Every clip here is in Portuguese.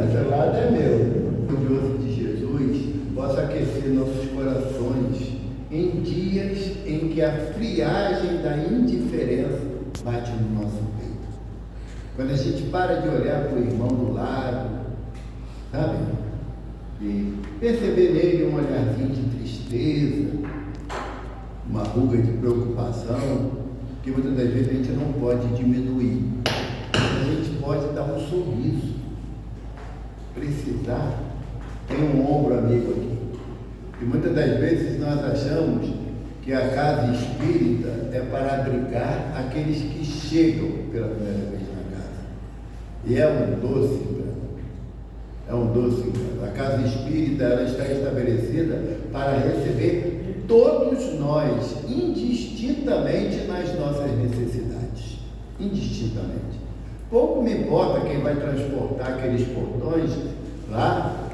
Esse lado é meu. O doce de Jesus possa aquecer nossos corações em dias em que a friagem da indiferença bate no nosso peito. Quando a gente para de olhar para o irmão do lado, sabe? E perceber nele um olharzinho de tristeza, uma ruga de preocupação, que muitas das vezes a gente não pode diminuir. A gente pode dar um sorriso. Precisar, tem um ombro amigo aqui. E muitas das vezes nós achamos que a casa espírita é para abrigar aqueles que chegam pela primeira vez na casa. E é um doce engano. É um doce engano. A casa espírita, ela está estabelecida para receber todos nós, indistintamente, nas nossas necessidades. Indistintamente. Pouco me importa quem vai transportar aqueles portões lá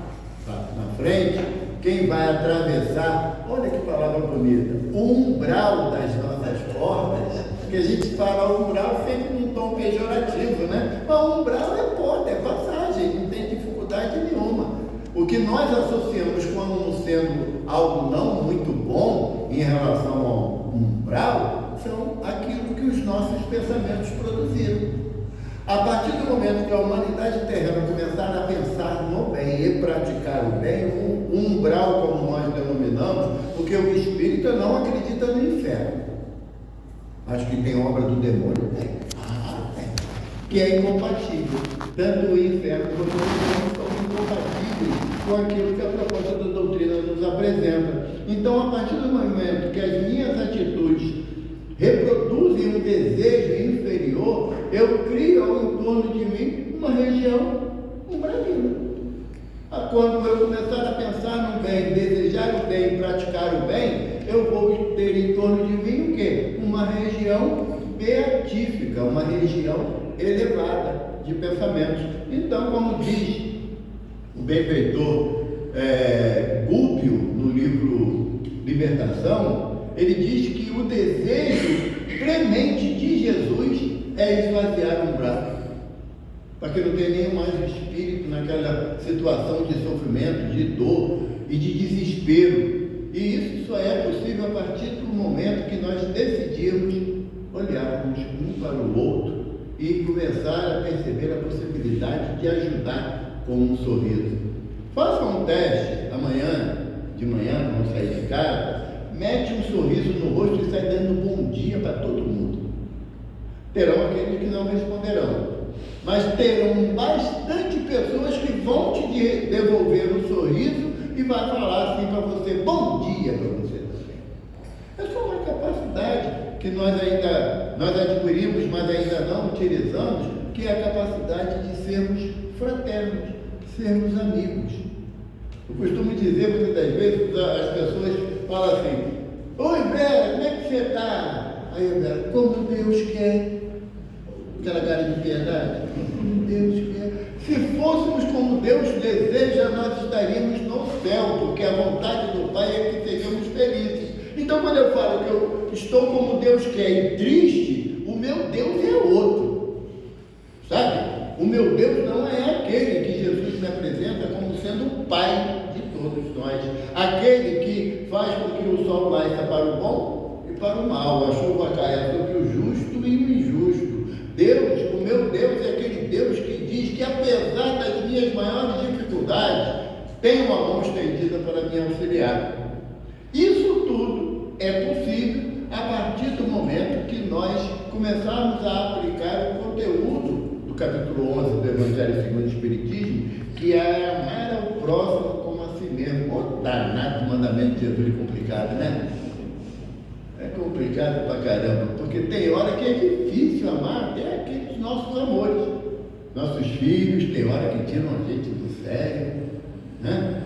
na frente, quem vai atravessar, olha que palavra bonita, o umbral das nossas portas, que a gente fala umbral sempre num tom pejorativo, né? Mas umbral é porta, é passagem, não tem dificuldade nenhuma. O que nós associamos como sendo algo não muito bom em relação ao umbral, são aquilo que os nossos pensamentos produziram. A partir do momento que a humanidade terrena começar a pensar no bem e praticar o bem, um umbral, como nós denominamos, porque o espírita não acredita no inferno. Acho que tem obra do demônio, tem. Que é incompatível. Tanto o inferno quanto o demônio são incompatíveis com aquilo que a proposta da doutrina nos apresenta. Então, a partir do momento que as minhas atitudes reproduzem um desejo inferior, eu crio ao entorno de mim uma região umbralina. Quando eu começar a pensar no bem, desejar o bem, praticar o bem, eu vou ter em torno de mim o quê? Uma região beatífica, uma região elevada de pensamentos. Então, como diz o benfeitor Gúbio, no livro Libertação, ele diz que o desejo premente de Jesus é esvaziar o umbral, para que não tenha nem mais espírito naquela situação de sofrimento, de dor e de desespero. E isso só é possível a partir do momento que nós decidimos olharmos um para o outro e começar a perceber a possibilidade de ajudar com um sorriso. Faça um teste amanhã, de manhã, quando sair de casa, mete um sorriso no rosto e sai dando bom dia para todo mundo. Terão aqueles que não responderão, mas terão bastante pessoas que vão te devolver um sorriso e vai falar assim para você, bom dia para você também. É só uma capacidade que nós adquirimos, mas ainda não utilizamos, que é a capacidade de sermos fraternos, sermos amigos. Eu costumo dizer muitas das vezes, as pessoas falam assim, oi Vera, como é que você está? Aí eu Vera, como Deus quer. Aquela cara de piedade, como Deus quer. Se fôssemos como Deus deseja, nós estaríamos no céu, porque a vontade do Pai é que sejamos felizes. Então, quando eu falo que eu estou como Deus quer e triste, o meu Deus é outro, sabe? O meu Deus não é aquele que Jesus me apresenta como sendo o Pai de todos nós, aquele que faz com que o sol nasça para o bom e para o mal, a chuva caia sobre o justo e o injusto. Deus, o meu Deus é aquele Deus que diz que apesar das minhas maiores dificuldades, tem uma mão estendida para me auxiliar. Isso tudo é possível a partir do momento que nós começarmos a aplicar o conteúdo do capítulo 11 do Evangelho segundo o Espiritismo, que é amar ao próximo como a si mesmo. O danado mandamento de Jesus é complicado, né? É complicado pra caramba, porque tem hora que é difícil amar até aqueles nossos amores. Nossos filhos, tem hora que tiram a gente do sério, né?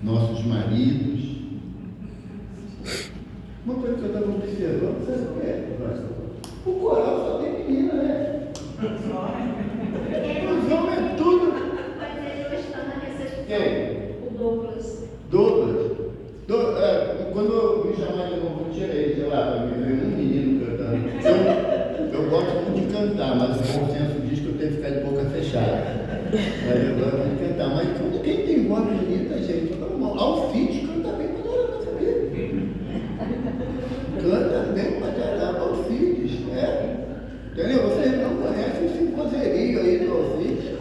Nossos maridos. Uma coisa que eu estava observando, sabe o que é? O coral só tem menina, né? Os homens é tudo. Mas ele hoje está na recepção. Quem? O Douglas. Douglas. Quando me chamar de novo, tira ele de lá para mim ver um menino cantando. Eu gosto muito de cantar, mas o bom senso diz que eu tenho que ficar de Vai levar a cantar. Mas quem tem voz bonita, gente, Alcides canta bem pra caramba, sabia? Canta bem pra caramba, Alcides. Entendeu? Vocês não conhecem esse vozerio aí do Alcides.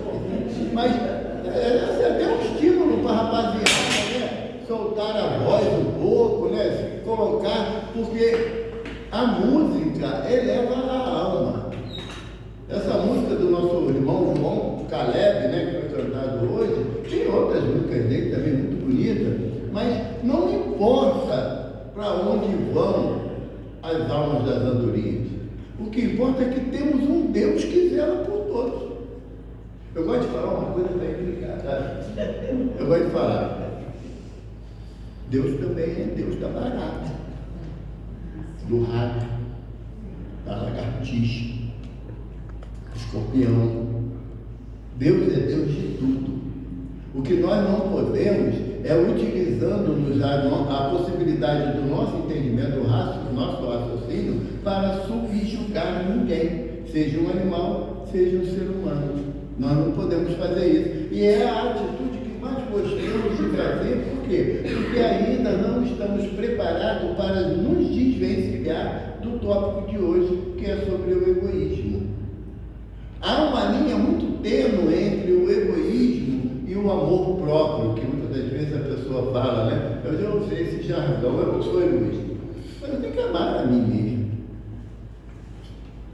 Mas é até um estímulo para a rapaziada, né? Soltar a voz um pouco, né? Se colocar, porque a música eleva a alma. Essa música do nosso irmão João Caleb, né, que foi cantado hoje, tem outras músicas dele também muito bonitas, mas não importa para onde vão as almas das andorinhas. O que importa é que temos um Deus que zela por todos. Eu gosto de falar uma coisa para implicar, tá? Eu gosto de falar. Deus também é Deus da barata, do rato, da lagartixa, do escorpião. Deus é Deus de tudo. O que nós não podemos é, utilizando-nos a possibilidade do nosso entendimento, do nosso raciocínio, para subjugar ninguém, seja um animal, seja um ser humano. Nós não podemos fazer isso. E é a atitude que mais gostamos de fazer. Por quê? Porque ainda não estamos preparados para nos desvencilhar do tópico de hoje, que é sobre o egoísmo. Há uma linha muito tênue entre o egoísmo e o amor próprio, que muitas das vezes a pessoa fala, né? Eu já usei esse jargão, eu não sou egoísta, mas eu tenho que amar a mim mesmo.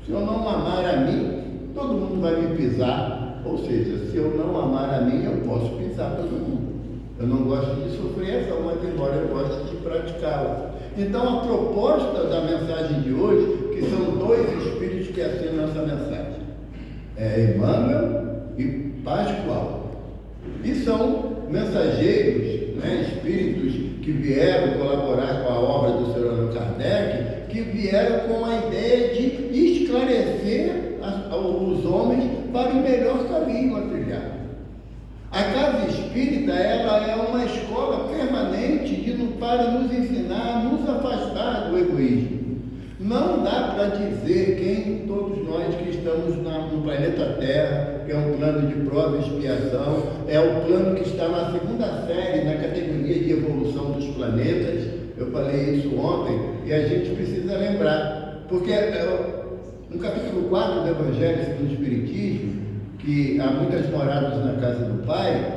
Se eu não amar a mim, todo mundo vai me pisar. Ou seja, se eu não amar a mim, eu posso pisar todo mundo. Eu não gosto de sofrer essa, mas embora eu goste de praticá-la. Então, a proposta da mensagem de hoje, que são dois espíritos que assinam essa mensagem, é Emmanuel e Pascoal. E são mensageiros, né, espíritos que vieram colaborar com a obra do Sr. Allan Kardec, que vieram com a ideia de esclarecer os homens para o melhor caminho a trilhar. A casa espírita, ela é uma escola permanente para nos ensinar a nos afastar do egoísmo. Não dá para dizer quem todos nós que estamos no planeta Terra, que é um plano de prova e expiação, é o plano que está na segunda série, na categoria de evolução dos planetas. Eu falei isso ontem e a gente precisa lembrar, porque no capítulo 4 do Evangelho segundo o Espiritismo, que há muitas moradas na casa do Pai,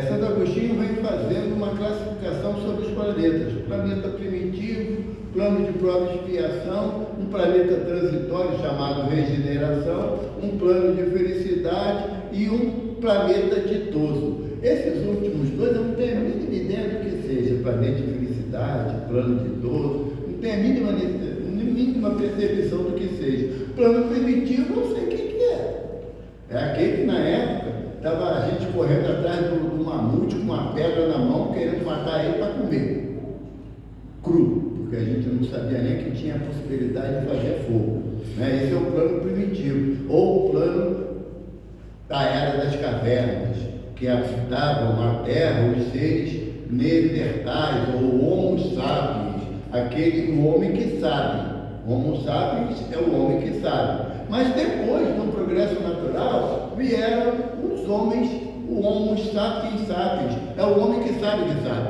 Santo Agostinho vem fazendo uma classificação sobre os planetas: planeta primitivo, plano de prova e expiação, um planeta transitório chamado regeneração, um plano de felicidade e um planeta ditoso. Esses últimos dois eu não tenho a mínima ideia do que seja planeta de felicidade, plano ditoso, não tenho a mínima percepção do que seja. Plano primitivo eu não sei o que é. É aquele que na época estava a gente correndo atrás do mamute com uma pedra na mão, querendo matar ele para comer cru, porque a gente não sabia nem que tinha a possibilidade de fazer fogo, né? Esse é o plano primitivo, ou o plano da Era das Cavernas, que habitavam a Terra os seres neandertais, ou Homo sapiens, o homem que sabe. Homo sapiens é o homem que sabe. Mas depois, no progresso natural, vieram os homens, o Homo sapiens sapiens, é o homem que sabe que sabe.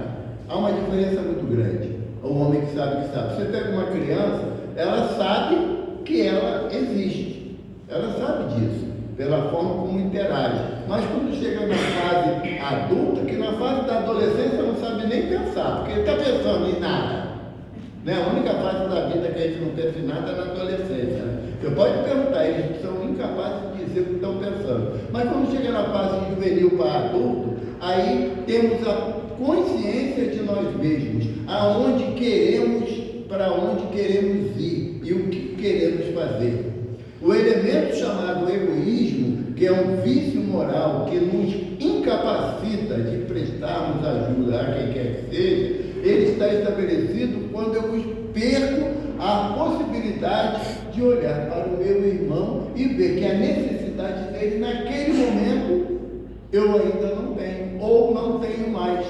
Há uma diferença muito grande. O homem que sabe que sabe. Você pega uma criança, ela sabe que ela existe. Ela sabe disso, pela forma como interage. Mas quando chega na fase adulta, que na fase da adolescência não sabe nem pensar, porque ele está pensando em nada. Né? A única fase da vida que a gente não pensa em nada é na adolescência. Né? Você pode perguntar, eles são incapazes de dizer o que estão pensando. Mas quando chega na fase juvenil para adulto, aí temos a consciência de nós mesmos, aonde queremos, para onde queremos ir e o que queremos fazer. O elemento chamado egoísmo, que é um vício moral que nos incapacita de prestarmos ajuda a quem quer que seja, ele está estabelecido quando eu perco a possibilidade de olhar para o meu irmão e ver que a necessidade dele naquele momento eu ainda não tenho, ou não tenho mais.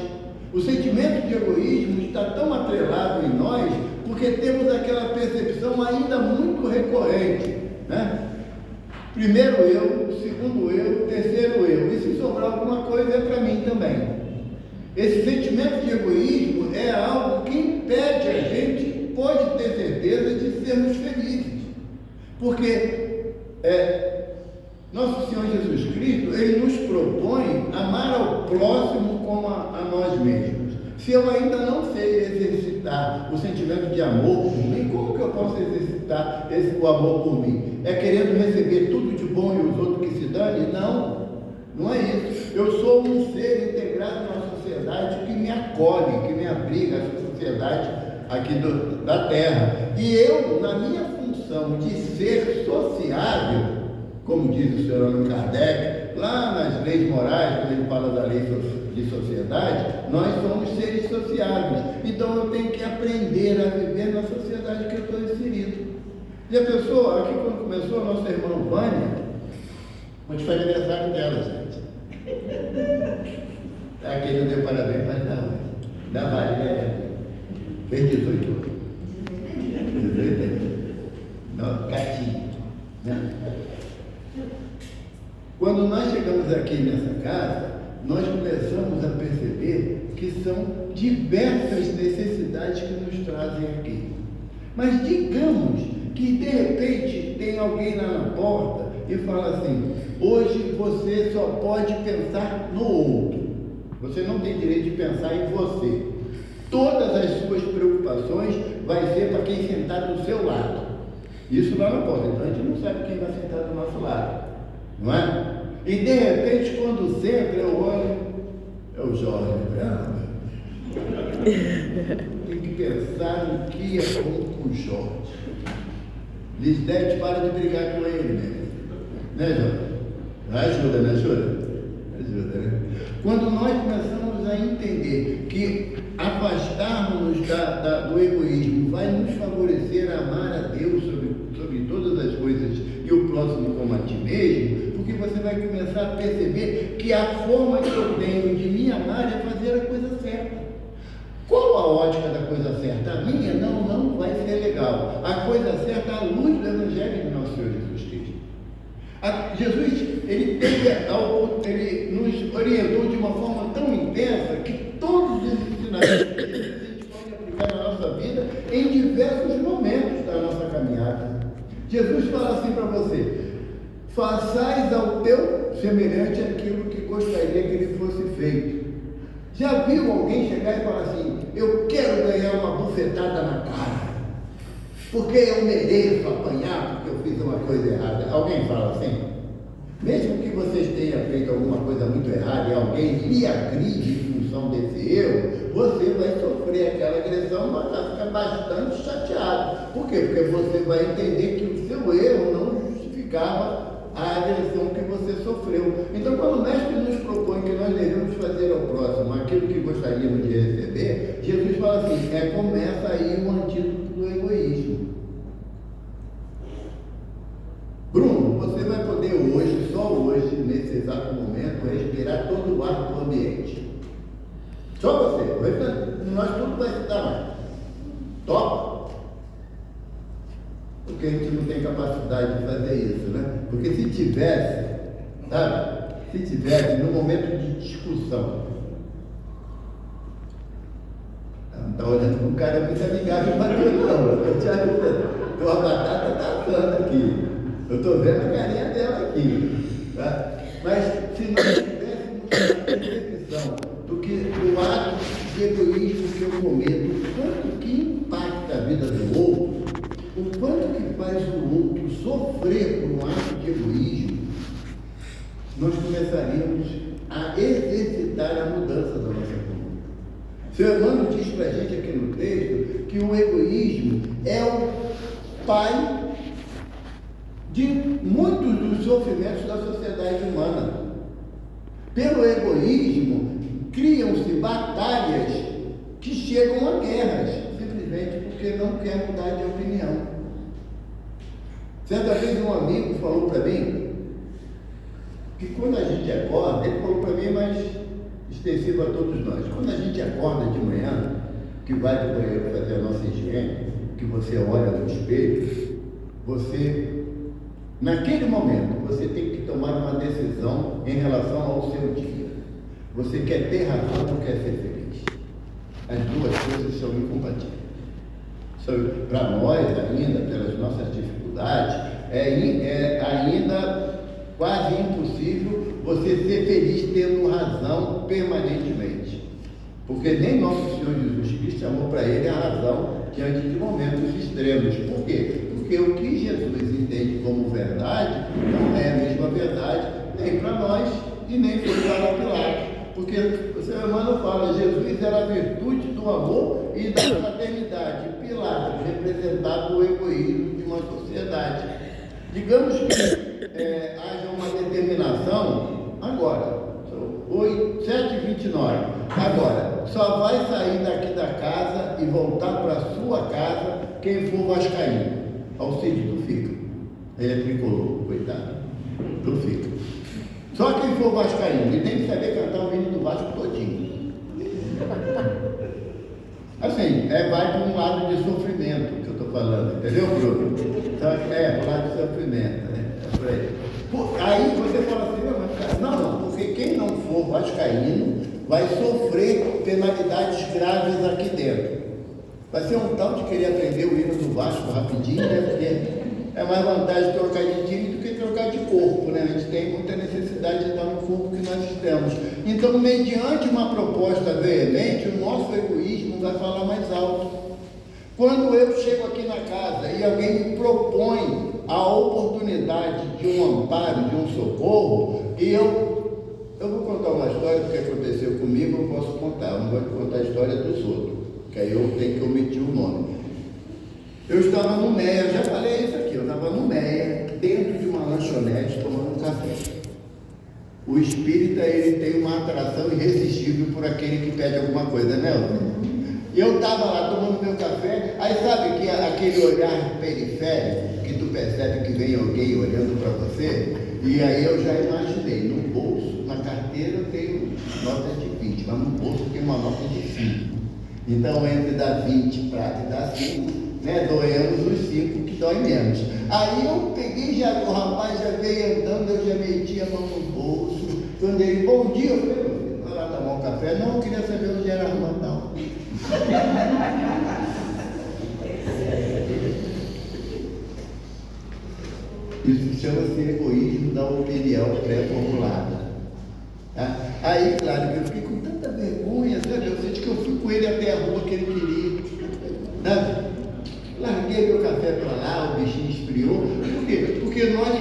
O sentimento de egoísmo está tão atrelado em nós porque temos aquela percepção ainda muito recorrente, né? Primeiro eu, segundo eu, terceiro eu. E se Esse sentimento de egoísmo é algo que impede a gente, pode ter certeza, de sermos felizes. Porque nosso Senhor Jesus Cristo, Ele nos propõe amar ao próximo como a nós mesmos. Se eu ainda não sei exercitar o sentimento de amor por mim, como que eu posso exercitar o amor por mim? É querendo receber tudo de bom e os outros que se dane? Não, não é isso. Eu sou um ser integrado na sociedade que me acolhe, que me abriga, essa sociedade aqui da Terra. E eu, na minha função de ser sociável, como diz o senhor Allan Kardec, lá nas leis morais, quando ele fala da lei de sociedade, nós somos seres sociáveis. Então eu tenho que aprender a viver na sociedade que eu estou inserido. E a pessoa, aqui quando começou, a nossa irmã Vânia, onde foi aniversário dela, gente. Aqui não deu parabéns, mas não. Da Maria, fez 18 anos. 18 anos. Não, gatinho. Né? Quando nós chegamos aqui nessa casa, nós começamos a perceber que são diversas necessidades que nos trazem aqui. Mas digamos que de repente tem alguém lá na porta e fala assim: hoje você só pode pensar no outro. Você não tem direito de pensar em você. Todas as suas preocupações vai ser para quem sentar do seu lado. Isso lá na porta. Então a gente não sabe quem vai sentar do nosso lado. Não é? E de repente, quando senta, eu olho, é o Jorge. Tem que pensar no que é bom com o Jorge. Lisdete, para de brigar com ele mesmo. Né, Jorge? Ajuda, né, ajuda, né? Quando nós começamos a entender que afastarmos do egoísmo vai nos favorecer a amar a Deus sobre todas as coisas e o próximo como a ti mesmo, porque você vai começar a perceber que a forma que eu tenho de me amar é fazer a coisa certa. Qual a ótica da coisa certa? A minha não vai ser legal. A coisa certa é a luz do Evangelho de nosso Senhor Jesus Cristo. Jesus, ele nos orientou de uma forma tão intensa que todos os ensinamentos que a gente pode aplicar na nossa vida em diversos momentos da nossa caminhada. Jesus fala assim para você: façais ao teu semelhante aquilo que gostaria que ele fosse feito. Já viu alguém chegar e falar assim: eu quero ganhar uma bufetada na cara, porque eu mereço apanhar porque eu fiz uma coisa errada? Alguém fala assim? Mesmo que vocês tenham feito alguma coisa muito errada e alguém lhe agride em função desse erro, você vai sofrer aquela agressão, mas vai ficar bastante chateado. Por quê? Porque você vai entender que o seu erro não justificava a agressão que você sofreu. Então, quando o Mestre nos propõe que nós devemos fazer ao próximo aquilo que gostaríamos de receber, Jesus fala assim: começa aí o antídoto do egoísmo. Bruno, você vai poder hoje, só hoje, nesse exato momento, respirar todo o ar do ambiente. Só você. Nós tudo vai se dar mais. Topa? Porque a gente não tem capacidade de fazer isso, né? Porque se tivesse, sabe? Se tivesse, no momento de discussão, não está olhando para um cara muito amigável para tu, não. Eu te ajudo. Tua batata está assando aqui. Eu estou vendo a carinha dela aqui. Tá? Mas se nós tivéssemos a percepção do que o ato de egoísmo que eu cometo, o quanto que impacta a vida do outro, o quanto que faz o outro sofrer por um ato de egoísmo, nós começaríamos a exercitar a mudança da nossa conduta. Seu Emmanuel diz para a gente aqui no texto que o egoísmo é o pai de muitos dos sofrimentos da sociedade humana. Pelo egoísmo, criam-se batalhas que chegam a guerras, simplesmente porque não quer mudar de opinião. Certa vez um amigo falou para mim que quando a gente acorda, ele falou para mim, mas extensivo a todos nós, quando a gente acorda de manhã, que vai para o banheiro fazer a nossa higiene, que você olha no espelho, naquele momento, você tem que tomar uma decisão em relação ao seu dia. Você quer ter razão ou quer ser feliz? As duas coisas são incompatíveis. Para nós, ainda, pelas nossas dificuldades, é ainda quase impossível você ser feliz tendo razão permanentemente. Porque nem nosso Senhor Jesus Cristo chamou para ele a razão diante de momentos extremos. Por quê? Porque o que Jesus entende como verdade não é a mesma verdade nem para nós e nem foi para Pilatos. Porque o Senhor Emmanuel fala, Jesus era a virtude do amor e da fraternidade. Pilatos representava o egoísmo de uma sociedade. Digamos que haja uma determinação agora, 7h29, agora, só vai sair daqui da casa e voltar para a sua casa quem for vascaíno. Alcide, tu fica. Ele é tricolor, coitado. Tu fica. Só quem for vascaíno, e tem que saber cantar o hino do Vasco todinho. Assim, vai para um lado de sofrimento que eu estou falando, entendeu, Bruno? Então, para lado de sofrimento, né? Aí você fala assim, não, porque quem não for vascaíno vai sofrer penalidades graves aqui dentro. Vai ser um tal de querer aprender o hino do Vasco rapidinho, né? Porque é mais vantagem trocar de time do que trocar de corpo, né? A gente tem muita necessidade de estar no corpo que nós temos. Então, mediante uma proposta veemente, o nosso egoísmo vai falar mais alto. Quando eu chego aqui na casa e alguém me propõe a oportunidade de um amparo, de um socorro, e eu vou contar uma história do que aconteceu comigo, eu posso contar, eu não vou contar a história dos outros, que aí eu tenho que omitir o nome. Eu estava no Meia, eu já falei isso aqui, eu estava no Meia, dentro de uma lanchonete, tomando um café. O espírita, ele tem uma atração irresistível por aquele que pede alguma coisa, né? E eu estava lá tomando meu café, aí sabe que aquele olhar periférico, que tu percebe que vem alguém olhando para você, e aí eu já imaginei, no bolso, na carteira eu tenho notas de 20, mas no bolso tem uma nota de 5. Então, entre dar 20 prata e dar 5, né, doemos os 5 que dói menos. Aí eu peguei, o rapaz já veio andando, eu já meti a mão no bolso. Quando ele, bom dia, eu falei, vai lá tomar um café? Não, eu queria saber onde era a rua, não. Isso chama-se egoísmo da opinião pré-formulada. Tá? Aí, claro, eu fiquei com tanta vergonha, sabe? Eu senti que eu fui com ele até a rua que ele queria. Sabe? Larguei meu café para lá, o bichinho esfriou. Por quê? Porque nós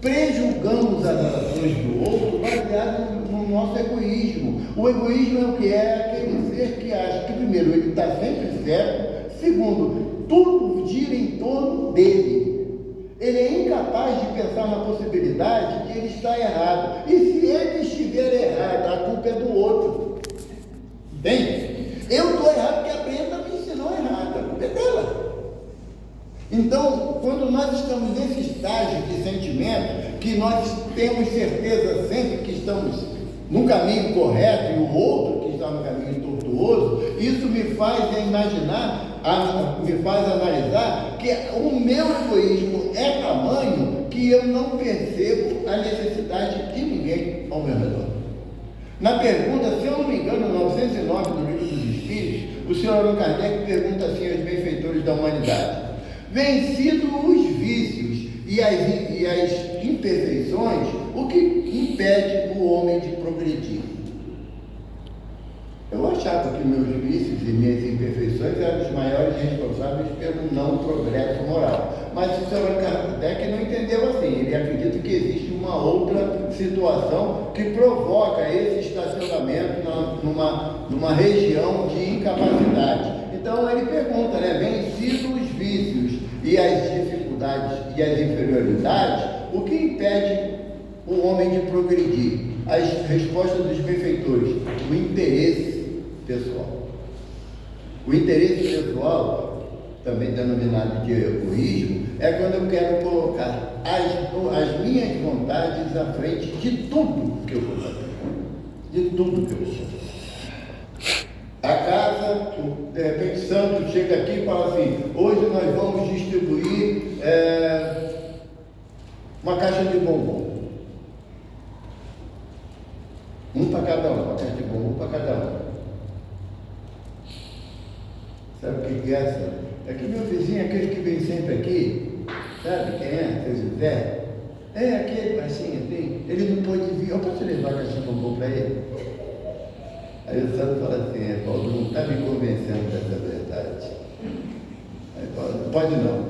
prejulgamos as ações do outro baseado no nosso egoísmo. O egoísmo é o que é aquele ser que acha que, primeiro, ele está sempre certo, segundo, tudo gira em torno dele. Ele é incapaz de pensar na possibilidade de ele estar errado. E se ele estiver errado, a culpa é do outro. Entende? Eu estou errado porque a Brenda me ensinou errado, a culpa é dela. Então, quando nós estamos nesse estágio de sentimento, que nós temos certeza sempre que estamos no caminho correto e o outro que está no caminho tortuoso, isso me faz imaginar, me faz analisar que o meu egoísmo é tamanho que eu não percebo a necessidade de ninguém ao meu redor. Na pergunta, se eu não me engano, 909 do Livro dos Espíritos, o senhor Allan Kardec pergunta assim aos benfeitores da humanidade: vencidos os vícios e as imperfeições, o que impede o homem de progredir? Eu achava que meus vícios e minhas imperfeições eram os maiores responsáveis pelo não progresso moral. Mas o senhor Kardec não entendeu assim. Ele acredita que existe uma outra situação que provoca esse estacionamento numa região de incapacidade. Então ele pergunta, né? Vencidos os vícios e as dificuldades e as inferioridades, o que impede o homem de progredir? As respostas dos benfeitores: o interesse pessoal. O interesse pessoal, também denominado de egoísmo, é quando eu quero colocar as minhas vontades à frente de tudo que eu vou fazer, de tudo que eu sou. A casa, de repente, santo chega aqui e fala assim: hoje nós vamos distribuir uma caixa de bombom. Um para cada um, pacote de bombom para cada um. Sabe o que é essa? É que meu vizinho, aquele que vem sempre aqui, sabe quem é? Seu José? É aquele baixinho assim, ele não pôde vir. Eu posso levar a caixinha de bombom para ele? Aí o santo fala assim, Paulo, não está me convencendo dessa verdade. Aí Paulo, não pode não.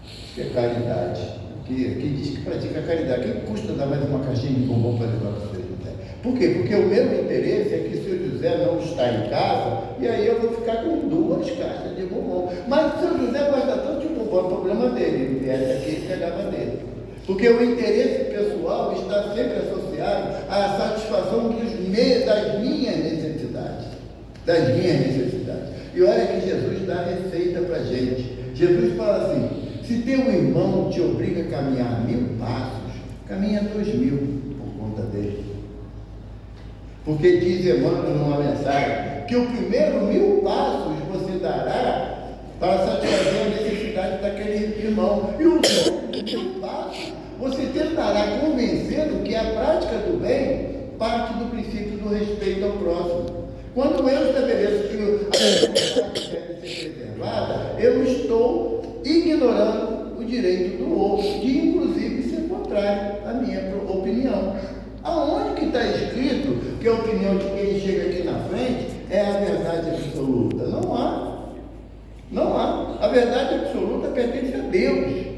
Isso que é caridade. Aqui diz que pratica caridade. O que custa dar mais uma caixinha de bombom para levar para o seu José? Por quê? Porque o meu interesse é que o seu José não está em casa e aí eu vou ficar com 2 caixas de bombom. Mas o seu José gosta tanto de bombom, é o problema dele. Ele viesse aqui e pegava dele. Porque o interesse pessoal está sempre associado à satisfação das minhas necessidades. Das minhas necessidades. E olha que Jesus dá receita para a gente. Jesus fala assim, se teu irmão te obriga a caminhar 1000 passos, caminha 2000 por conta dele. Porque diz Emmanuel numa mensagem que o primeiro 1000 passos você dará para satisfazer a necessidade daquele irmão. E o segundo 1000 passos você tentará convencê-lo que a prática do bem parte do princípio do respeito ao próximo. Quando eu estabeleço que a necessidade deve ser preservada, eu estou ignorando o direito do outro de, inclusive, ser contrário à minha opinião. Aonde que está escrito que a opinião de quem chega aqui na frente é a verdade absoluta? Não há. Não há. A verdade absoluta pertence a Deus.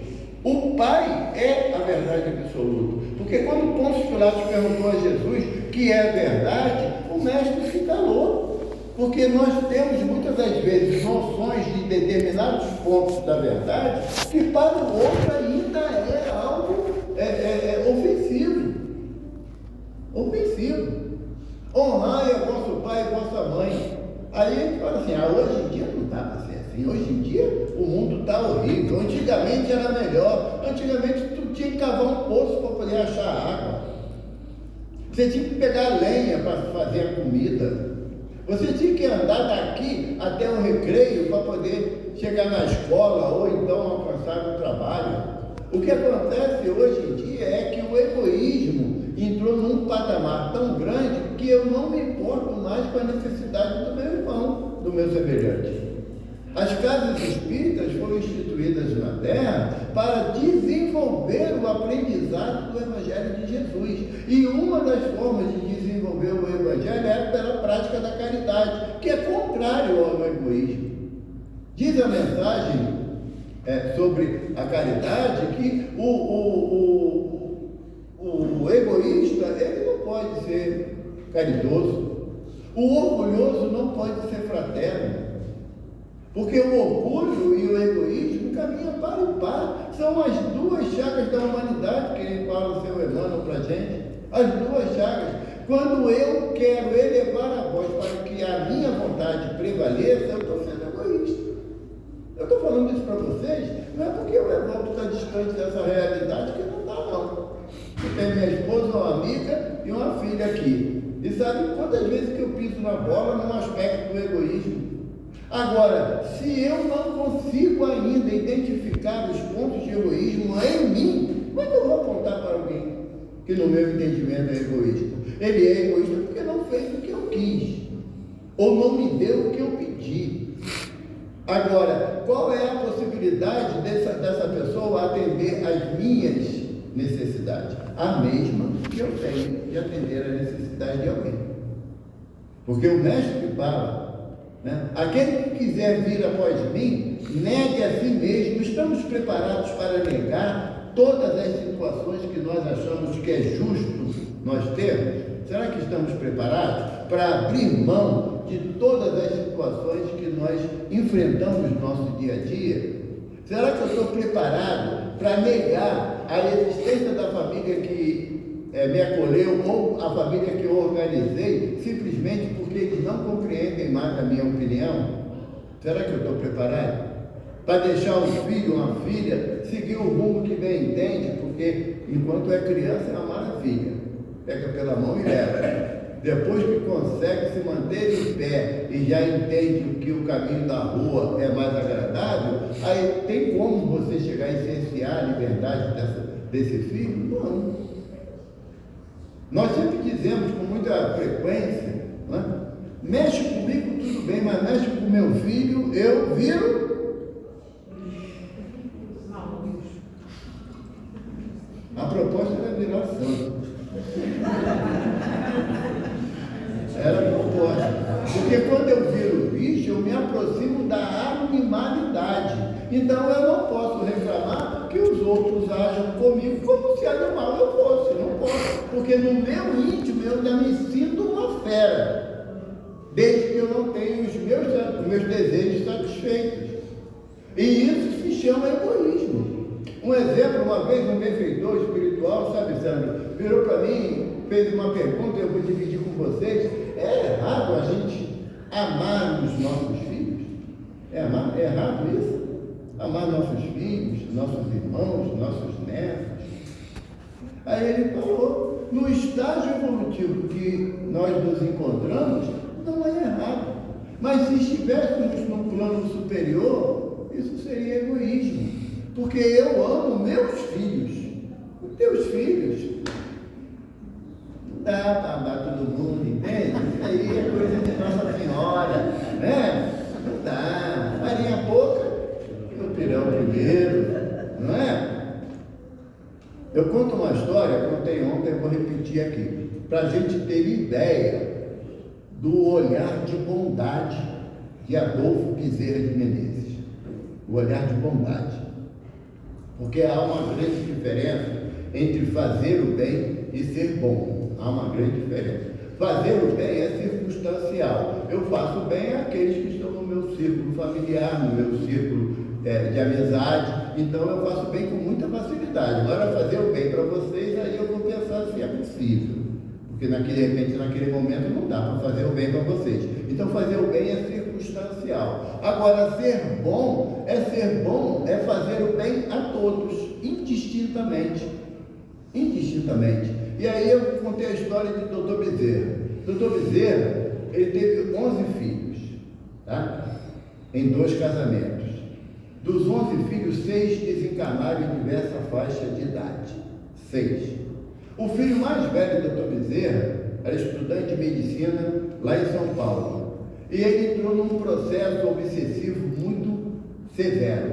O Pai é a verdade absoluta. Porque quando Pôncio Pilatos perguntou a Jesus que é a verdade, o mestre se calou. Porque nós temos muitas das vezes noções de determinados pontos da verdade que para o outro ainda é algo ofensivo. Ofensivo. Honrai a vosso pai e vossa mãe. Aí a gente fala assim, hoje em dia não dá para ser assim. Hoje em dia o mundo está horrível. Antigamente era melhor. Antigamente tu tinha que cavar um poço para poder achar água. Você tinha que pegar lenha para fazer a comida. Você tinha que andar daqui até o recreio para poder chegar na escola ou então alcançar o trabalho. O que acontece hoje em dia é que o egoísmo entrou num patamar tão grande que eu não me importo mais com a necessidade do meu irmão, do meu semelhante. As casas espíritas foram instituídas na Terra para desenvolver o aprendizado do Evangelho de Jesus. E uma das formas de desenvolver o Evangelho é pela prática da caridade, que é contrário ao egoísmo. Diz a mensagem sobre a caridade que o egoísta ele não pode ser caridoso. O orgulhoso não pode ser fraterno. Porque o orgulho e o egoísmo caminham para o par. São as 2 chagas da humanidade que ele fala o seu Emmanuel para a gente. As 2 chagas. Quando eu quero elevar a voz para que a minha vontade prevaleça, eu estou sendo egoísta. Eu estou falando isso para vocês, não é porque o Evaldo está distante dessa realidade que não está, não. Eu tenho minha esposa, uma amiga e uma filha aqui. E sabe quantas vezes que eu piso na bola no aspecto do egoísmo? Agora, se eu não consigo ainda identificar os pontos de egoísmo em mim, como é que eu vou apontar para alguém que no meu entendimento é egoísta? Ele é egoísta porque não fez o que eu quis, ou não me deu o que eu pedi. Agora, qual é a possibilidade dessa pessoa atender às minhas necessidades? A mesma que eu tenho de atender a necessidade de alguém. Porque o mestre fala, aquele que quiser vir após mim, negue a si mesmo. Estamos preparados para negar todas as situações que nós achamos que é justo nós termos? Será que estamos preparados para abrir mão de todas as situações que nós enfrentamos no nosso dia a dia? Será que eu estou preparado para negar a existência da família que me acolheu ou a família que eu organizei, simplesmente porque eles não compreendem mais a minha opinião? Será que eu estou preparado para deixar um filho, uma filha, seguir o rumo que bem entende? Porque enquanto é criança é uma maravilha, pega pela mão e leva. Depois que consegue se manter em pé e já entende que o caminho da rua é mais agradável, aí tem como você chegar a cercear a liberdade desse filho? Não. Nós sempre dizemos com muita frequência, né? Mexe comigo, tudo bem, mas mexe com meu filho, eu viro. A proposta era virar santo. Era a proposta. Porque quando eu viro bicho, eu me aproximo da animalidade. Então eu não posso reclamar que os outros ajam comigo como se animal eu fosse. Não posso. Porque no meu íntimo eu ainda me sinto uma fera. Desde que eu não tenha os meus desejos satisfeitos. E isso se chama egoísmo. Um exemplo, uma vez um benfeitor espiritual, sabe, Sandro, virou para mim, fez uma pergunta, eu vou dividir com vocês. É errado a gente amar os nossos filhos? É errado isso? Amar nossos filhos, nossos irmãos, nossos netos? Aí ele falou, no estágio evolutivo que nós nos encontramos, não é errado. Mas se estivéssemos num plano superior, isso seria egoísmo. Porque eu amo meus filhos. Os teus filhos. Não dá para amar todo mundo, entende? Isso aí é coisa de Nossa Senhora, né? Não dá. Farinha pouca, o pirão primeiro, não é? Eu conto uma história, contei ontem, eu vou repetir aqui, para a gente ter ideia do olhar de bondade de Adolfo Bezerra de Menezes. O olhar de bondade. Porque há uma grande diferença entre fazer o bem e ser bom. Há uma grande diferença. Fazer o bem é circunstancial. Eu faço bem àqueles que estão no meu círculo familiar, no meu círculo de amizade. Então eu faço bem com muita facilidade. Agora fazer o bem para vocês, aí eu vou pensar se é possível. Porque de repente, naquele momento, não dá para fazer o bem para vocês. Então fazer o bem é circunstancial. Agora, ser bom é fazer o bem a todos, indistintamente. Indistintamente. E aí eu contei a história de Dr. Bezerra. Dr. Bezerra, ele teve 11 filhos, tá? Em 2 casamentos. Dos 11 filhos, 6 desencarnaram em diversa faixa de idade. 6. O filho mais velho do Dr. Bezerra era estudante de medicina lá em São Paulo. E ele entrou num processo obsessivo muito severo,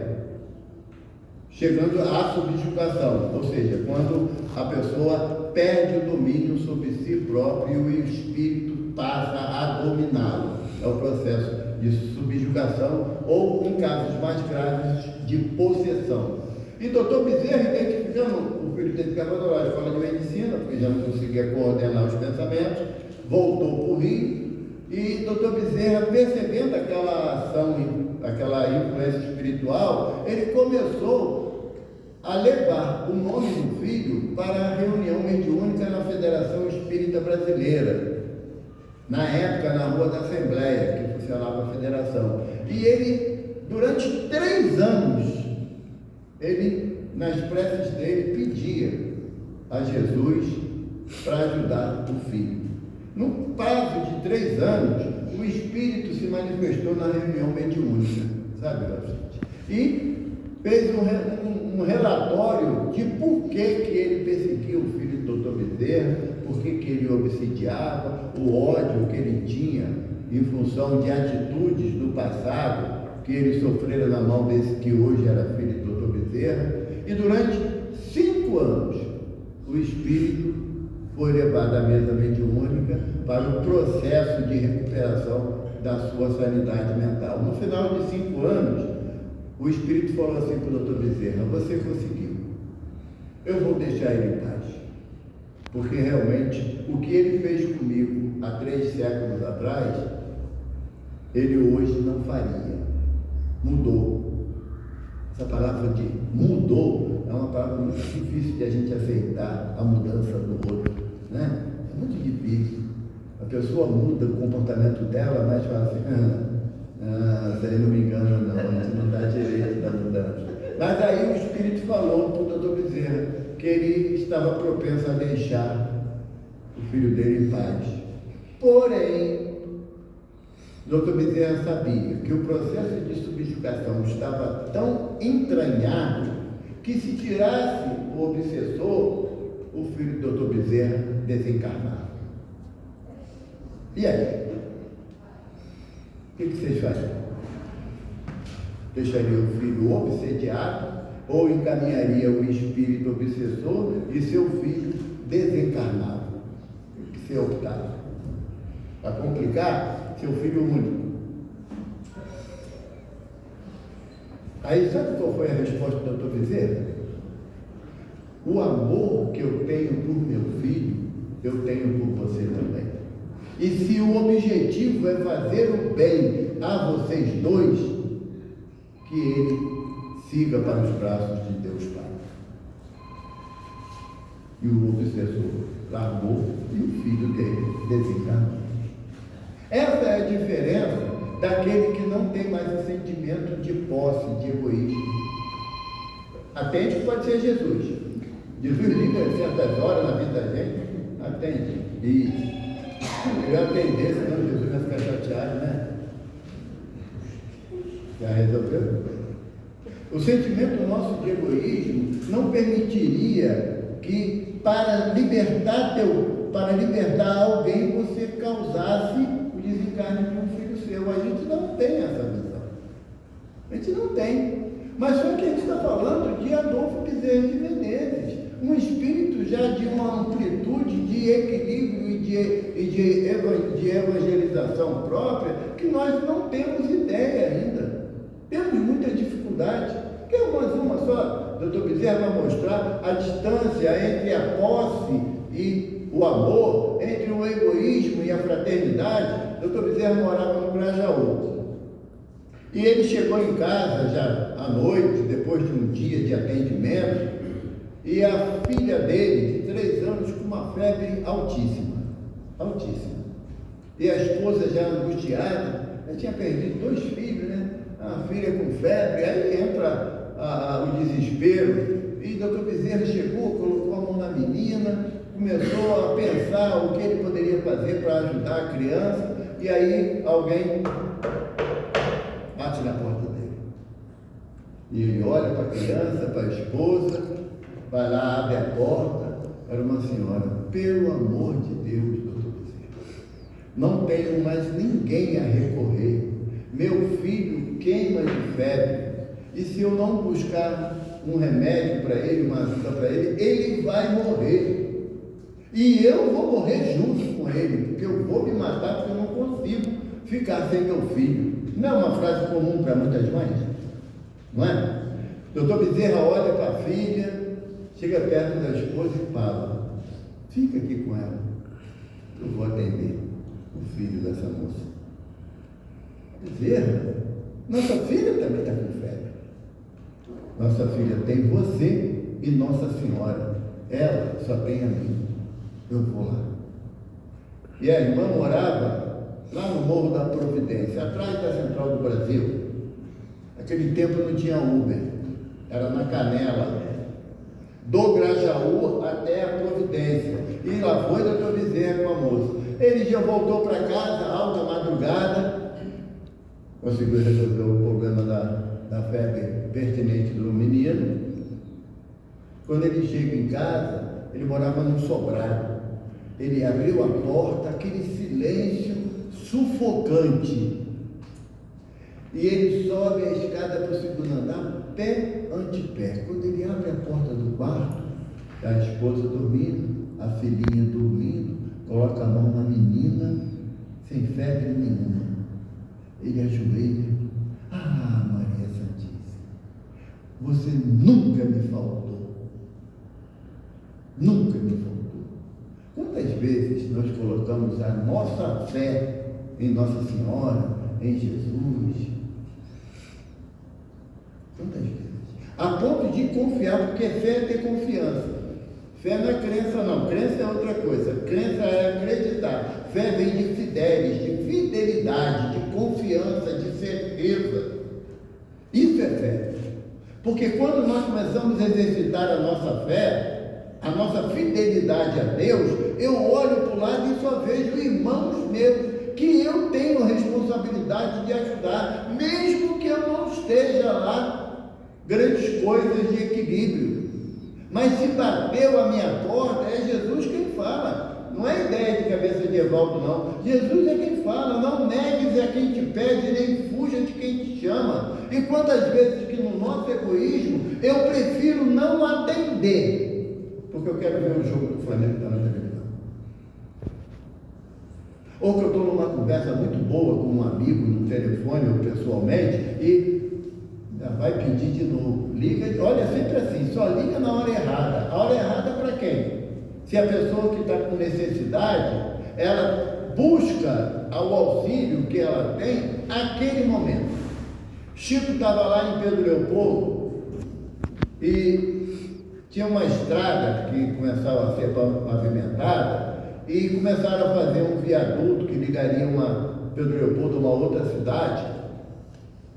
chegando à subjugação, ou seja, quando a pessoa perde o domínio sobre si próprio e o espírito passa a dominá-lo. É o processo de subjugação ou, em casos mais graves, de possessão. E Dr. Bezerra, identificando o filho dele que abandonou a escola de medicina, porque já não conseguia coordenar os pensamentos, voltou para o Rio, e Dr. Bezerra, percebendo aquela ação, aquela influência espiritual, ele começou a levar o nome do filho para a reunião mediúnica na Federação Espírita Brasileira, na época na Rua da Assembleia, que funcionava a federação. E ele, durante 3 anos, ele, nas preces dele, pedia a Jesus para ajudar o filho. No prazo de 3 anos, o Espírito se manifestou na reunião mediúnica, sabe, gente? E fez um relatório de por que ele perseguia o filho do Dr. Bezerra, por que ele obsidiava, o ódio que ele tinha em função de atitudes do passado que ele sofrera na mão desse que hoje era filho do Dr. Bezerra. E durante 5 anos, o Espírito foi levado à mesa mediúnica para o processo de recuperação da sua sanidade mental. No final de 5 anos, o Espírito falou assim para o Dr. Bezerra: você conseguiu, eu vou deixar ele em paz, porque realmente o que ele fez comigo há 3 séculos atrás, ele hoje não faria. Mudou. Essa palavra de mudou é uma palavra muito difícil de a gente aceitar, a mudança do outro, né? É muito difícil. A pessoa muda o comportamento dela, mas fala assim: isso aí não me engana não, a gente não dá direito da mudança. Mas aí o Espírito falou para o Dr. Bezerra que ele estava propenso a deixar o filho dele em paz. Porém, Dr. Bezerra sabia que o processo de subjugação estava tão entranhado que, se tirasse o obsessor, o filho do Dr. Bezerra desencarnava. E aí? O que vocês fazem? Deixaria o filho obsediado ou encaminharia o espírito obsessor e seu filho desencarnado? O que você optar? Para complicar, seu filho único. Aí sabe qual foi a resposta do Dr. Bezerra? O amor que eu tenho por meu filho, eu tenho por você também. E se o objetivo é fazer o bem a vocês dois, que ele siga para os braços de Deus Pai. E o obsessor largou e o filho dele desencarnou. Essa é a diferença daquele que não tem mais o sentimento de posse, de egoísmo. Atende que pode ser Jesus. Jesus liga em certas horas na vida da gente, atende. E ele atender, senão Jesus vai ficar chateado, né? Já resolveu? O sentimento nosso de egoísmo não permitiria que para libertar alguém você causasse o desencarne de um filho seu. A gente não tem essa visão. A gente não tem. Mas só que a gente está falando de Adolfo Bezerra de Menezes, um espírito já de uma amplitude de equilíbrio e de evangelização própria, que nós não temos ideia ainda. Temos muita dificuldade. Quer mais uma só? Dr. Bezerra vai mostrar a distância entre a posse e o amor, entre o egoísmo e a fraternidade. Dr. Bezerra morava no Grajaú. E ele chegou em casa já à noite, depois de um dia de atendimento, e a filha dele, de 3 anos, com uma febre altíssima. E a esposa já angustiada, ela tinha perdido 2 filhos, né? A filha com febre, aí entra o desespero. E o Dr. Bezerra chegou, colocou a mão na menina, começou a pensar o que ele poderia fazer para ajudar a criança, e aí alguém bate na porta dele. E ele olha para a criança, para a esposa, vai lá, abre a porta. Era uma senhora. Pelo amor de Deus, doutor Bezerra, não tenho mais ninguém a recorrer. Meu filho queima de febre. E se eu não buscar um remédio para ele, uma ajuda para ele, ele vai morrer. E eu vou morrer junto com ele, porque eu vou me matar, porque eu não consigo ficar sem meu filho. Não é uma frase comum para muitas mães? Não é? Doutor Bezerra olha para a filha, chega perto da esposa e fala: fica aqui com ela, eu vou atender o filho dessa moça. Bezerra, nossa filha também está com febre. Nossa filha tem você e Nossa Senhora. Ela só tem a mim. Eu vou lá. E a irmã morava lá no Morro da Providência, atrás da Central do Brasil. Naquele tempo não tinha Uber, era na Canela, do Grajaú até a Providência. E lá foi o doutor Bezerra com a moça. Ele já voltou para casa, alta madrugada, conseguiu resolver o problema da febre pertinente do menino. Quando ele chega em casa, ele morava num sobrado. Ele abriu a porta, aquele silêncio sufocante. E ele sobe a escada para o segundo andar, pé ante pé. Quando ele abre a porta do quarto, está a esposa dormindo, a filhinha dormindo, coloca a mão na menina, sem febre nenhuma. Ele ajoelha: ah, Maria Santíssima, você nunca me faltou. Nunca me faltou. Quantas vezes nós colocamos a nossa fé em Nossa Senhora, em Jesus? Quantas vezes? A ponto de confiar, porque fé é ter confiança. Fé não é crença, não. Crença é outra coisa. Crença é acreditar. Fé vem de fidelis, de fidelidade, de confiança, de certeza. Isso é fé. Porque quando nós começamos a exercitar a nossa fé, a nossa fidelidade a Deus, eu olho para o lado e só vejo irmãos meus que eu tenho responsabilidade de ajudar, mesmo que eu não esteja lá, grandes coisas de equilíbrio. Mas se bateu a minha porta, é Jesus quem fala. Não é ideia de que cabeça de Evaldo, não. Jesus é quem fala, não negues a quem te pede, nem fuja de quem te chama. E quantas vezes que no nosso egoísmo eu prefiro não atender, porque eu quero ver o jogo do Flamengo que está na televisão. Ou que eu estou numa conversa muito boa com um amigo no telefone ou pessoalmente e vai pedir de novo. Liga, olha, sempre assim, só liga na hora errada. A hora errada para quem? Se a pessoa que está com necessidade, ela busca o auxílio que ela tem naquele momento. Chico estava lá em Pedro Leopoldo e tinha uma estrada que começava a ser pavimentada e começaram a fazer um viaduto que ligaria Pedro Leopoldo a uma outra cidade.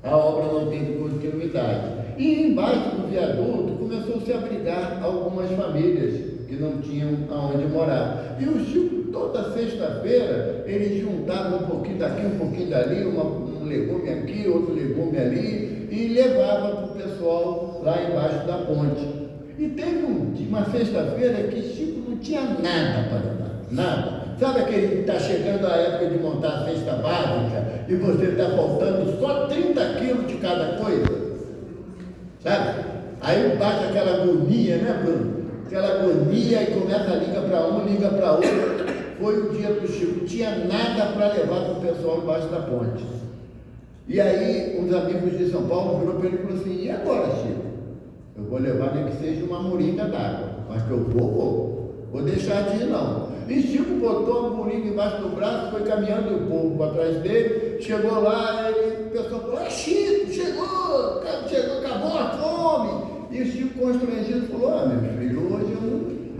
A obra não teve continuidade. E embaixo do viaduto começou-se a abrigar algumas famílias que não tinham aonde morar. E o Chico, toda sexta-feira, ele juntava um pouquinho daqui, um pouquinho dali, um legume aqui, outro legume ali, e levava para o pessoal lá embaixo da ponte. E teve uma sexta-feira que Chico não tinha nada para levar. Nada. Sabe aquele que está chegando a época de montar a cesta básica e você está faltando só 30 quilos de cada coisa? Sabe? Aí bate aquela agonia, né, Bruno? Aquela agonia e começa a ligar para um, liga para outro. Foi o dia do Chico, não tinha nada para levar para o pessoal embaixo da ponte. E aí, uns amigos de São Paulo virou para ele e falou assim: e agora, Chico? Eu vou levar nem que seja uma moringa d'água, mas que eu vou deixar de ir não. E Chico botou a moringa embaixo do braço, foi caminhando o povo atrás dele, chegou lá, o pessoal falou: Chico, chegou, acabou a fome. E o Chico, constrangido, falou: meu filho, hoje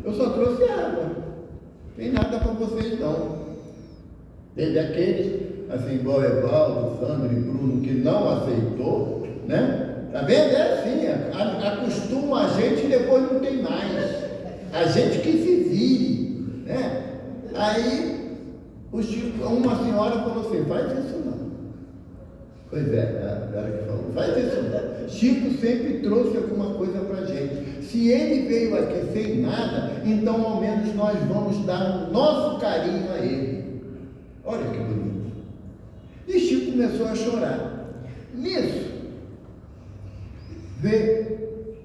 eu só trouxe água, não tem nada para vocês não. Teve aqueles, assim, igual Evaldo, Sandro e Bruno, que não aceitou, né? Tá vendo? É assim, acostuma a gente e depois não tem mais. A gente que se vire, né? Aí, uma senhora falou assim: faz isso não. Pois é, a Vera que falou, faz isso não. Chico sempre trouxe alguma coisa pra gente. Se ele veio aqui sem nada, então ao menos nós vamos dar o nosso carinho a ele. Olha que bonito. E Chico começou a chorar. Nisso, vê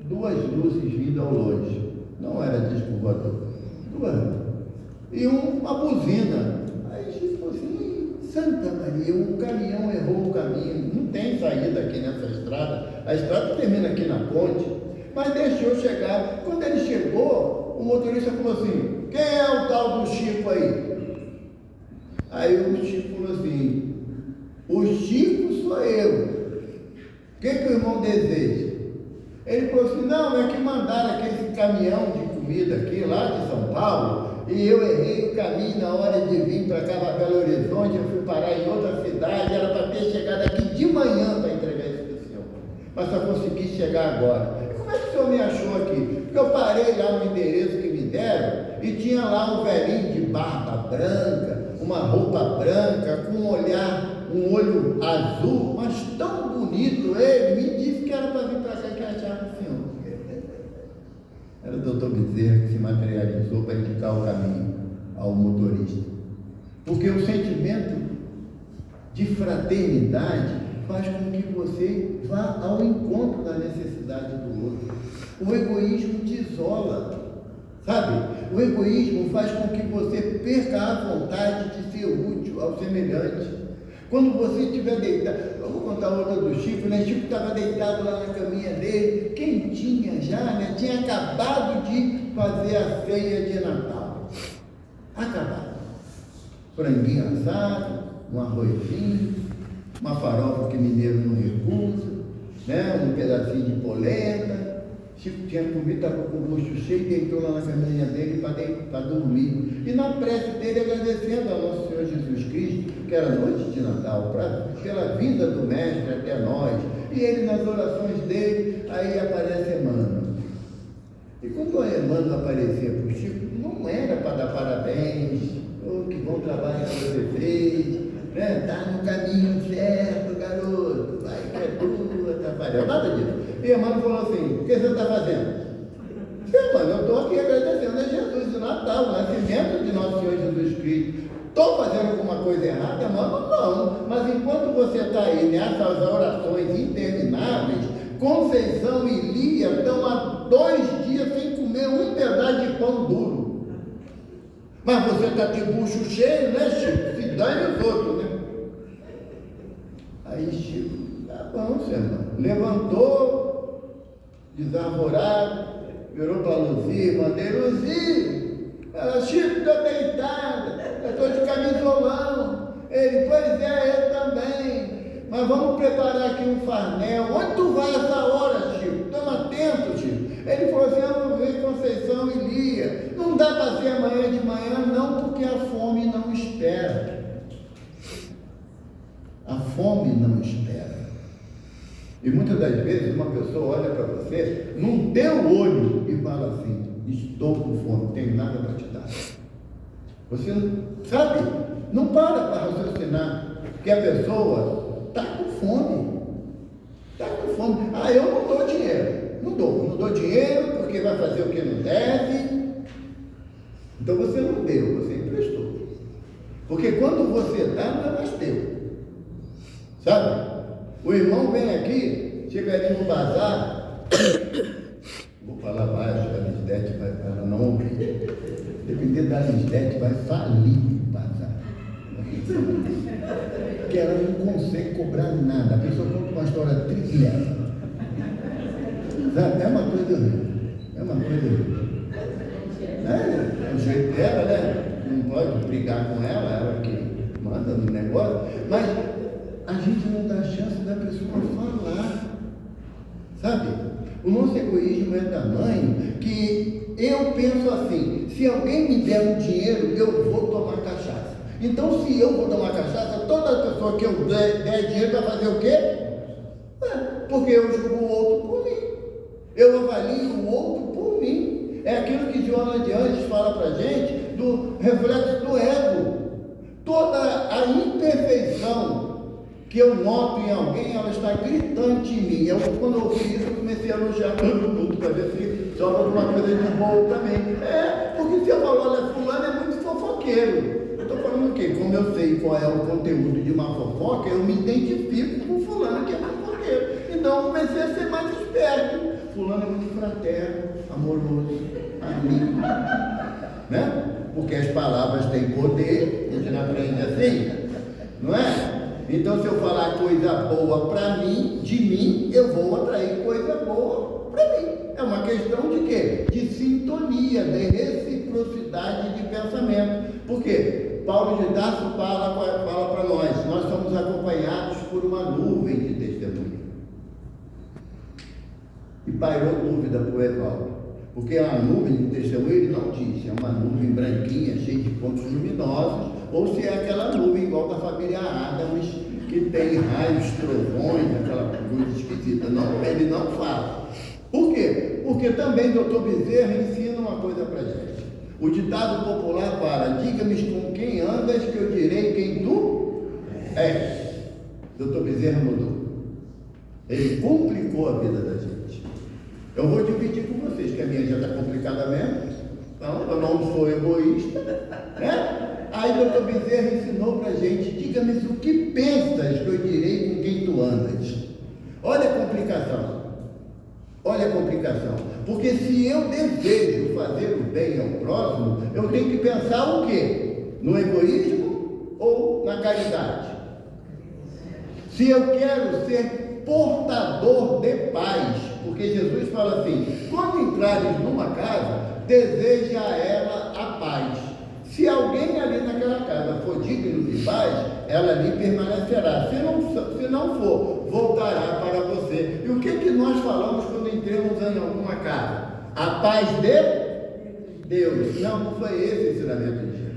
duas luzes vindo ao longe. Não era disco voador, duas. E uma buzina. Aí Chico falou assim: Santa Maria, o caminhão errou o caminho. Não tem saída aqui nessa estrada. A estrada termina aqui na ponte. Mas deixou chegar. Quando ele chegou, o motorista falou assim: quem é o tal do Chico aí? Aí o Chico falou assim: o Chico sou eu. O que o irmão deseja? Ele falou assim: não, é que mandaram aquele caminhão de comida aqui, lá de São Paulo, e eu errei o caminho na hora de vir para cá, para Belo Horizonte, eu fui parar em outra cidade, era para ter chegado aqui de manhã para entregar isso para o senhor, mas só consegui chegar agora. E como é que o senhor me achou aqui? Porque eu parei lá no endereço que me deram, e tinha lá um velhinho de barba branca, uma roupa branca, com um olho azul, mas tão bonito. Ele me disse que era para vir para cá, que achava o senhor. Era o doutor Bezerra que se materializou para indicar o caminho ao motorista. Porque o sentimento de fraternidade faz com que você vá ao encontro da necessidade do outro. O egoísmo te isola, sabe? O egoísmo faz com que você perca a vontade de ser útil ao semelhante. Quando você estiver deitado, eu vou contar outra do Chico, né? Chico estava deitado lá na caminha dele, quentinha já, né? Tinha acabado de fazer a ceia de Natal. Acabado. Franguinho assado, um arrozinho, uma farofa que mineiro não recusa, né? Um pedacinho de polenta. Chico tinha comido, estava com o bucho cheio, deitou lá na caminha dele para dormir. E na prece dele, agradecendo ao nosso Senhor Jesus Cristo, que era noite de Natal, pela vinda do Mestre até nós. E ele, nas orações dele, aí aparece Emmanuel. E quando a Emmanuel aparecia para o Chico, não era para dar parabéns, que bom trabalho que você fez, né? Está no caminho certo, garoto, vai que é tua, atrapalhou, nada disso. E Emmanuel falou assim: o que você está fazendo? Emmanuel, eu estou aqui agradecendo a Jesus o Natal, o nascimento de nosso Senhor Jesus Cristo. Espírito. Estou fazendo alguma coisa errada, mano? Não. Mas enquanto você está aí nessas orações intermináveis, Conceição e Lia estão há 2 dias sem comer um pedaço de pão duro. Mas você está de bucho cheio, né, Chico? Se dane os outros, né? Aí Chico, tá bom, senhor. Levantou, desarvorado, virou para Luzia, mandei Luzia. Ela, Chico, estou deitada, eu estou de camisolão. Ele, pois é, eu também. Mas vamos preparar aqui um farnel. Onde tu vai essa hora, Chico? Toma atento, Chico. Ele falou assim, eu vou ver Conceição e Lia. Não dá para ser amanhã de manhã, não, porque a fome não espera. A fome não espera. E muitas das vezes uma pessoa olha para você num teu olho e fala assim, estou com fome, não tenho nada para te dar. Você sabe, não para raciocinar que a pessoa está com fome. Está com fome. Ah, eu não dou dinheiro. Não dou dinheiro porque vai fazer o que não deve. Então você não deu, você emprestou. Porque quando você dá, não é mais teu. Sabe? O irmão vem aqui, chega ali no bazar, vou falar baixo, a Lisdete vai para ela não ouvir. Dependendo da Lisdete, vai falir o bazar. Porque ela não consegue cobrar nada. A pessoa conta uma história triste. Sabe? É uma coisa horrível. É uma coisa horrível. É o jeito dela, né? Não pode brigar com ela, ela que manda no negócio, mas a gente não dá chance da pessoa falar, sabe? O nosso egoísmo é tamanho que eu penso assim, se alguém me der um dinheiro, eu vou tomar cachaça. Então, se eu vou tomar cachaça, toda pessoa que eu der dinheiro vai fazer o quê? Porque eu julgo o outro por mim. Eu avalio o outro por mim. É aquilo que Joana de Anjos fala para a gente, do reflexo do ego. Toda a imperfeição que eu noto em alguém, ela está gritante em mim. Quando eu ouvi isso, eu comecei a elogiar todo mundo, para ver se sobra alguma coisa de bom também. Porque se eu falar, olha, fulano é muito fofoqueiro. Eu estou falando o quê? Como eu sei qual é o conteúdo de uma fofoca, eu me identifico com fulano que é fofoqueiro. Então eu comecei a ser mais esperto. Fulano é muito fraterno, amoroso, amigo. Né? Porque as palavras têm poder, a gente não aprende assim, não é? Então, se eu falar coisa boa para mim, de mim, eu vou atrair coisa boa para mim. É uma questão de quê? De sintonia, de reciprocidade de pensamento. Por quê? Paulo de Tarso fala para nós somos acompanhados por uma nuvem de testemunho. E pairou dúvida para o Evaldo. Porque a nuvem de testemunho, ele não diz se é uma nuvem branquinha, cheia de pontos luminosos, ou se é aquela nuvem igual da família Adams, que tem raios, trovões, aquela coisa esquisita. Não, ele não fala. Por quê? Porque também Dr. Bezerra ensina uma coisa para a gente. O ditado popular fala, diga-me com quem andas que eu direi quem tu és. Dr. Bezerra mudou. Ele complicou a vida da gente. Eu vou dividir com vocês, que a minha já está complicada mesmo. Então, eu não sou egoísta, né? Aí o Dr. Bezerra ensinou para a gente, diga-me o que pensas que eu direi com quem tu andas. Olha a complicação. Olha a complicação. Porque se eu desejo fazer o bem ao próximo, eu tenho que pensar o quê? No egoísmo ou na caridade? Se eu quero ser portador de paz, porque Jesus fala assim, quando entrares numa casa, deseja a ela a paz. Se alguém ali naquela casa for digno de paz, ela ali permanecerá. Se não for, voltará para você. E o que nós falamos quando entramos em alguma casa? A paz de Deus. Não foi esse o ensinamento de Jesus.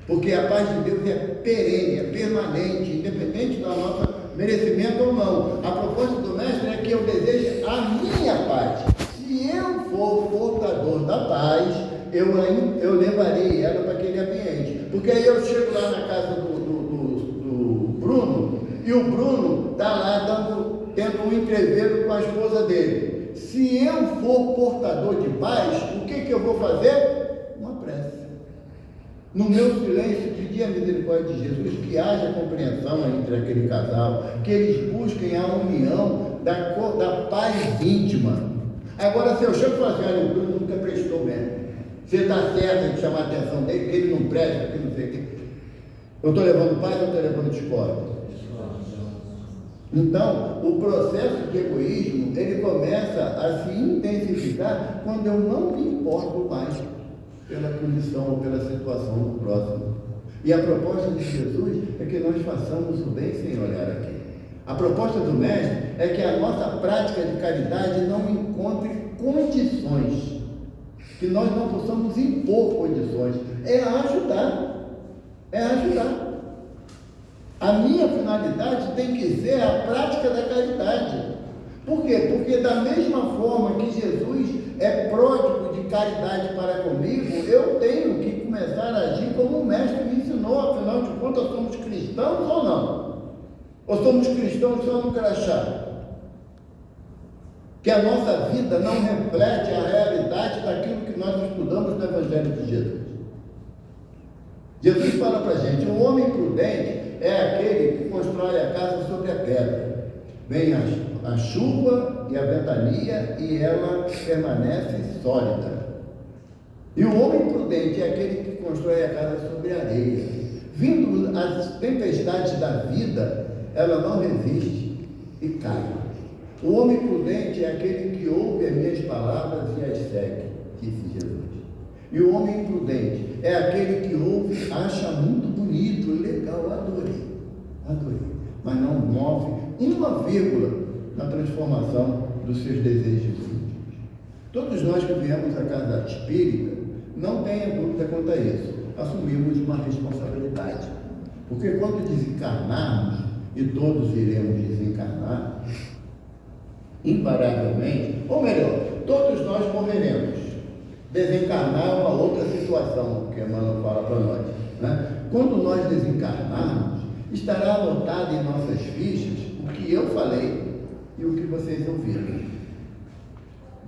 Porque a paz de Deus é perene, é permanente, independente do nosso merecimento ou não. A proposta do mestre é que eu deseje a minha paz. Se eu for portador da paz, eu levarei ela para aquele ambiente. Porque aí eu chego lá na casa do Bruno, e o Bruno está lá tendo um entreveiro com a esposa dele. Se eu for portador de paz, o que eu vou fazer? Uma prece. No meu silêncio, pedir a misericórdia de Jesus, que haja compreensão entre aquele casal, que eles busquem a união da paz íntima. Agora, se eu chego e falo assim, olha, o Bruno nunca prestou mesmo. Você está certo de chamar a atenção dele, que ele não presta, que não sei o quê. Eu estou levando paz ou estou levando discórdia? Então, o processo de egoísmo, ele começa a se intensificar quando eu não me importo mais pela condição ou pela situação do próximo. E a proposta de Jesus é que nós façamos o bem sem olhar aqui. A proposta do Mestre é que a nossa prática de caridade não encontre condições, que nós não possamos impor condições, é ajudar, é ajudar. A minha finalidade tem que ser a prática da caridade. Por quê? Porque da mesma forma que Jesus é pródigo de caridade para comigo, eu tenho que começar a agir como o Mestre me ensinou. Afinal de contas, somos cristãos ou não? Ou somos cristãos só no crachá? Que a nossa vida não reflete a realidade daquilo que nós estudamos no Evangelho de Jesus. Jesus fala para a gente, o homem prudente é aquele que constrói a casa sobre a pedra. Vem a chuva e a ventania e ela permanece sólida. E o homem prudente é aquele que constrói a casa sobre a areia. Vindo as tempestades da vida, ela não resiste e cai. O homem prudente é aquele que ouve as minhas palavras e as segue, disse Jesus. E o homem imprudente é aquele que ouve, acha muito bonito, legal, adorei, mas não move uma vírgula na transformação dos seus desejos íntimos. Todos nós que viemos à casa espírita, não tenha dúvida quanto a isso, assumimos uma responsabilidade. Porque quando desencarnarmos, e todos iremos desencarnar, invariavelmente, ou melhor, todos nós morreremos. Desencarnar é uma outra situação que Emmanuel fala para nós, né? Quando nós desencarnarmos, estará anotado em nossas fichas o que eu falei e o que vocês ouviram.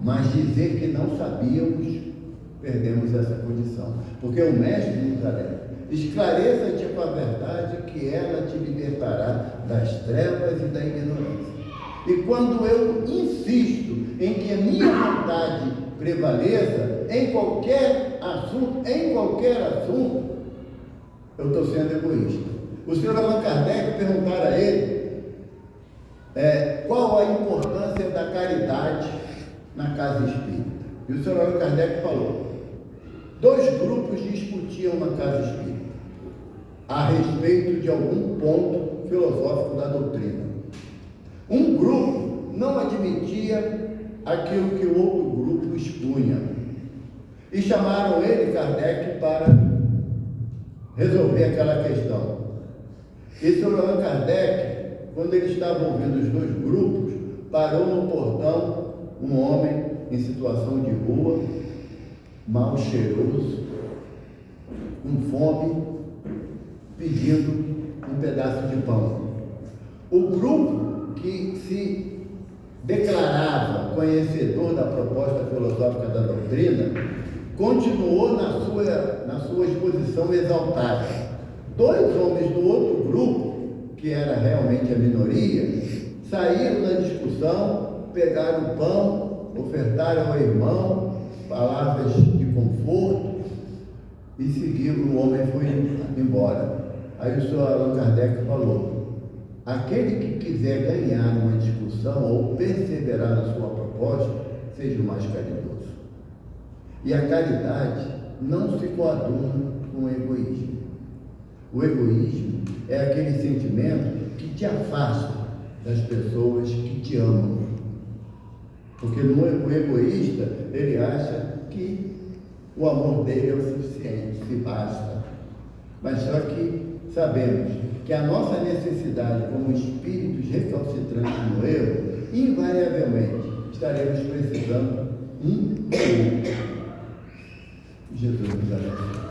Mas dizer que não sabíamos, perdemos essa condição. Porque o Mestre nos alerta: esclareça-te com a verdade, que ela te libertará das trevas e da ignorância. E quando eu insisto em que a minha vontade prevaleça em qualquer assunto, eu estou sendo egoísta. O senhor Allan Kardec perguntaram a ele qual a importância da caridade na casa espírita. E o senhor Allan Kardec falou: 2 grupos discutiam na casa espírita a respeito de algum ponto filosófico da doutrina. Um grupo não admitia aquilo que o outro grupo expunha. E chamaram ele, Kardec, para resolver aquela questão. E o senhor Allan Kardec, quando ele estava ouvindo os 2 grupos, parou no portão um homem em situação de rua, mal cheiroso, com fome, pedindo um pedaço de pão. O grupo que se declarava conhecedor da proposta filosófica da doutrina continuou na sua exposição exaltada. 2 homens do outro grupo, que era realmente a minoria, saíram da discussão, pegaram o pão, ofertaram ao irmão palavras de conforto e seguiram. O homem foi embora. Aí o senhor Allan Kardec falou: aquele que quiser ganhar uma discussão ou perseverar na sua proposta, seja o mais caridoso. E a caridade não se coaduna com o egoísmo. O egoísmo é aquele sentimento que te afasta das pessoas que te amam. Porque o egoísta, ele acha que o amor dele é o suficiente, se basta. Mas só que sabemos que a nossa necessidade como espíritos recalcitrantes no erro, invariavelmente estaremos precisando um do outro. Jesus nos abençoe.